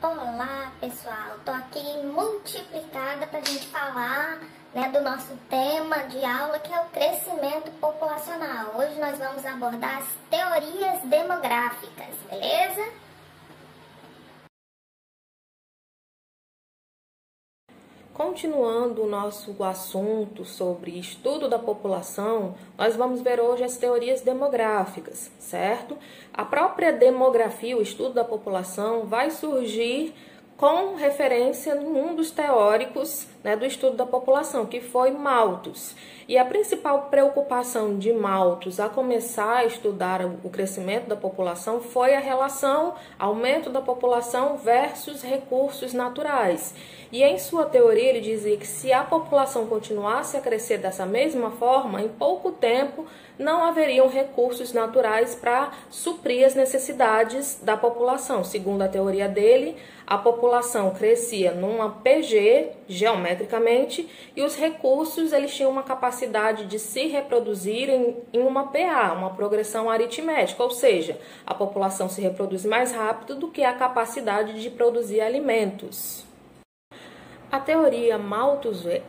Olá pessoal, tô aqui multiplicada para a gente falar do nosso tema de aula, que é o crescimento populacional. Hoje nós vamos abordar as teorias demográficas, beleza? Continuando o nosso assunto sobre estudo da população, nós vamos ver hoje as teorias demográficas, certo? A própria demografia, o estudo da população, vai surgir com referência num dos teóricos do estudo da população, que foi Malthus. E a principal preocupação de Malthus a começar a estudar o crescimento da população foi a relação aumento da população versus recursos naturais. E em sua teoria ele dizia que se a população continuasse a crescer dessa mesma forma, em pouco tempo não haveriam recursos naturais para suprir as necessidades da população. Segundo a teoria dele, a população crescia numa PG, geometricamente, e os recursos eles tinham uma capacidade de se reproduzir em uma PA, uma progressão aritmética, ou seja, a população se reproduz mais rápido do que a capacidade de produzir alimentos. A teoria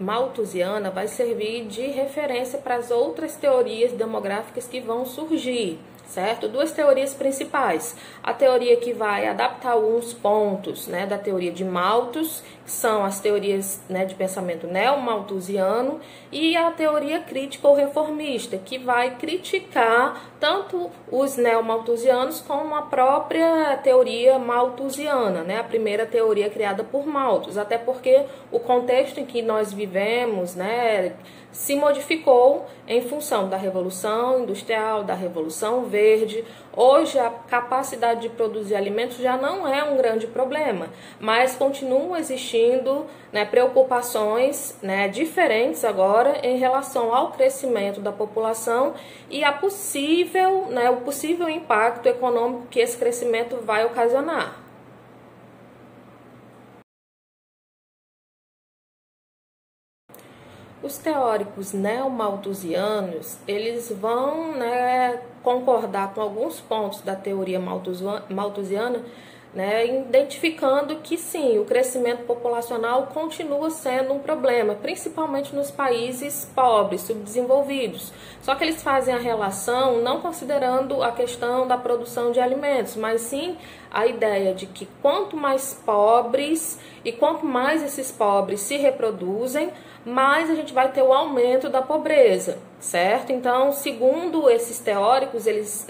malthusiana vai servir de referência para as outras teorias demográficas que vão surgir, certo? Duas teorias principais. A teoria que vai adaptar alguns pontos da teoria de Malthus, que são as teorias de pensamento neo-malthusiano, e a teoria crítica ou reformista, que vai criticar tanto os neo-malthusianos como a própria teoria malthusiana, a primeira teoria criada por Malthus, até porque o contexto em que nós vivemos se modificou em função da Revolução Industrial, da Revolução Verde. Hoje a capacidade de produzir alimentos já não é um grande problema, mas continuam existindo preocupações diferentes agora em relação ao crescimento da população e o possível impacto econômico que esse crescimento vai ocasionar. Os teóricos neo-malthusianos, eles vão concordar com alguns pontos da teoria malthusiana, identificando que sim, o crescimento populacional continua sendo um problema, principalmente nos países pobres, subdesenvolvidos. Só que eles fazem a relação não considerando a questão da produção de alimentos, mas sim a ideia de que quanto mais pobres e quanto mais esses pobres se reproduzem, mais a gente vai ter o aumento da pobreza, certo? Então, segundo esses teóricos, eles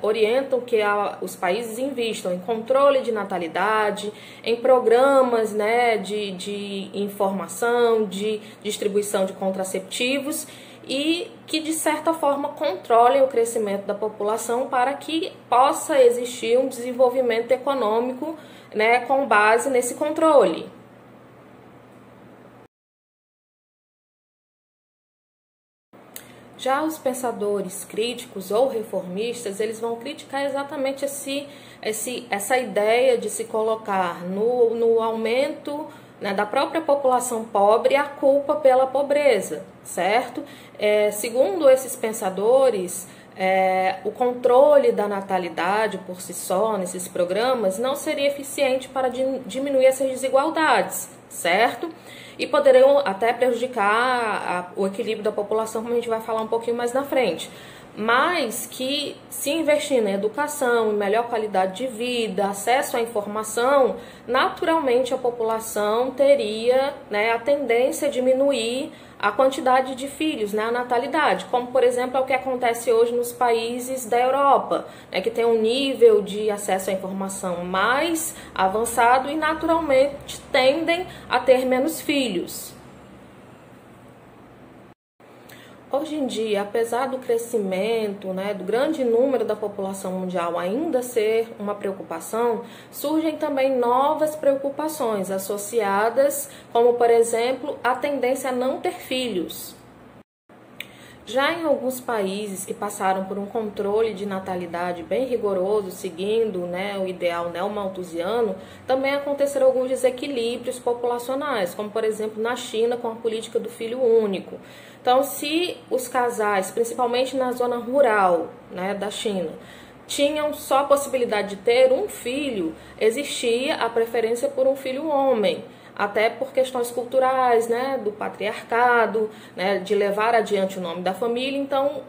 orientam que os países investam em controle de natalidade, em programas de informação, de distribuição de contraceptivos e que, de certa forma, controlem o crescimento da população para que possa existir um desenvolvimento econômico com base nesse controle. Já os pensadores críticos ou reformistas, eles vão criticar exatamente essa ideia de se colocar no aumento da própria população pobre a culpa pela pobreza, certo? Segundo esses pensadores, o controle da natalidade por si só nesses programas não seria eficiente para diminuir essas desigualdades, certo? E poderiam até prejudicar o equilíbrio da população, como a gente vai falar um pouquinho mais na frente. Mas que se investir na educação, em melhor qualidade de vida, acesso à informação, naturalmente a população teria a tendência a diminuir a quantidade de filhos, a natalidade, como por exemplo é o que acontece hoje nos países da Europa, que tem um nível de acesso à informação mais avançado e naturalmente tendem a ter menos filhos. Hoje em dia, apesar do crescimento, do grande número da população mundial ainda ser uma preocupação, surgem também novas preocupações associadas, como por exemplo, a tendência a não ter filhos. Já em alguns países que passaram por um controle de natalidade bem rigoroso, seguindo o ideal neo-malthusiano, também aconteceram alguns desequilíbrios populacionais, como por exemplo na China com a política do filho único. Então, se os casais, principalmente na zona rural da China, tinham só a possibilidade de ter um filho, existia a preferência por um filho homem, até por questões culturais, né, do patriarcado, né, de levar adiante o nome da família. Então,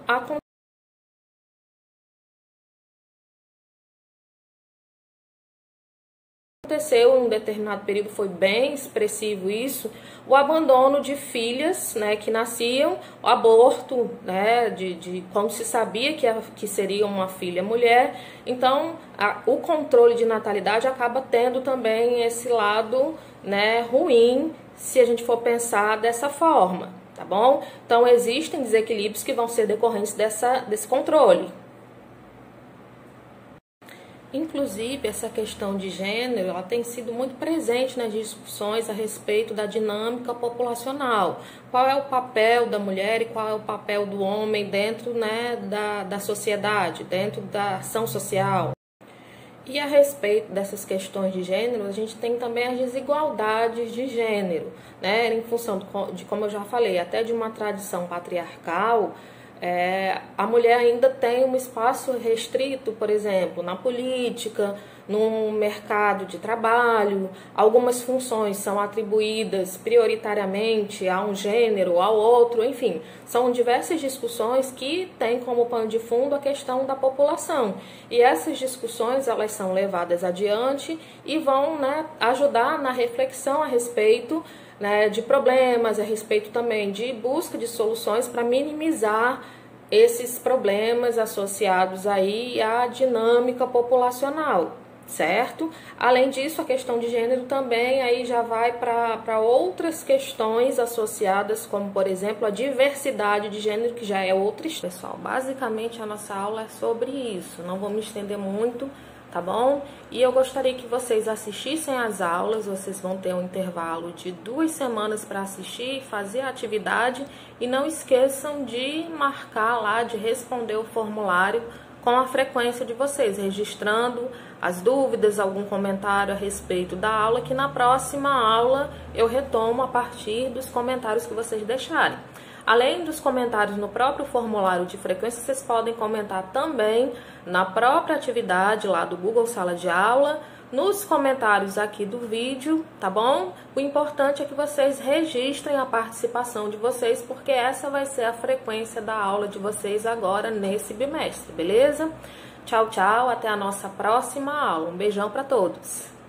aconteceu em um determinado período, foi bem expressivo isso, o abandono de filhas, né, que nasciam, o aborto, né, de quando se sabia que seria uma filha mulher. Então, o controle de natalidade acaba tendo também esse lado, né, ruim, se a gente for pensar dessa forma, tá bom? Então, existem desequilíbrios que vão ser decorrentes desse controle. Inclusive, essa questão de gênero, ela tem sido muito presente nas discussões a respeito da dinâmica populacional. Qual é o papel da mulher e qual é o papel do homem dentro, né, da sociedade, dentro da ação social. E a respeito dessas questões de gênero, a gente tem também as desigualdades de gênero, né, em função de, como eu já falei, até de uma tradição patriarcal. A mulher ainda tem um espaço restrito, por exemplo, na política, no mercado de trabalho. Algumas funções são atribuídas prioritariamente a um gênero ou ao outro, enfim, são diversas discussões que têm como pano de fundo a questão da população. E essas discussões, elas são levadas adiante e vão, né, ajudar na reflexão a respeito, né, de problemas, a respeito também de busca de soluções para minimizar esses problemas associados aí à dinâmica populacional, certo? Além disso, a questão de gênero também aí já vai para outras questões associadas, como, por exemplo, a diversidade de gênero, que já é outra história. Pessoal, basicamente a nossa aula é sobre isso, não vou me estender muito, tá bom? E eu gostaria que vocês assistissem às aulas. Vocês vão ter um intervalo de 2 semanas para assistir, fazer a atividade, e não esqueçam de marcar lá, de responder o formulário com a frequência de vocês, registrando as dúvidas, algum comentário a respeito da aula, que na próxima aula eu retomo a partir dos comentários que vocês deixarem. Além dos comentários no próprio formulário de frequência, vocês podem comentar também na própria atividade lá do Google Sala de Aula, nos comentários aqui do vídeo, tá bom? O importante é que vocês registrem a participação de vocês, porque essa vai ser a frequência da aula de vocês agora nesse bimestre, beleza? Tchau, tchau, até a nossa próxima aula. Um beijão para todos!